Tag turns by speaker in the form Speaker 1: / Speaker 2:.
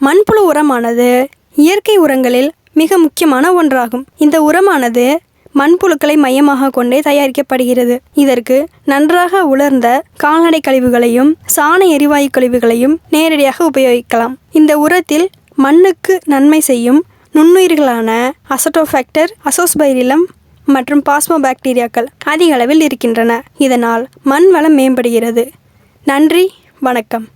Speaker 1: மண்புழு உரமானது இயற்கை உரங்களில் மிக முக்கியமான ஒன்றாகும். இந்த உரமானது மண்புழுக்களை மையமாக கொண்டே தயாரிக்கப்படுகிறது. இதற்கு நன்றாக உலர்ந்த கால்நடை கழிவுகளையும் சாண எரிவாயு கழிவுகளையும் நேரடியாக உபயோகிக்கலாம். இந்த உரத்தில் மண்ணுக்கு நன்மை செய்யும் நுண்ணுயிர்களான அசட்டோஃபாக்டர், அசோஸ்பைரிலம் மற்றும் பாஸ்மோபாக்டீரியாக்கள் அதிக அளவில் இருக்கின்றன. இதனால் மண் வளம் மேம்படுகிறது. நன்றி, வணக்கம்.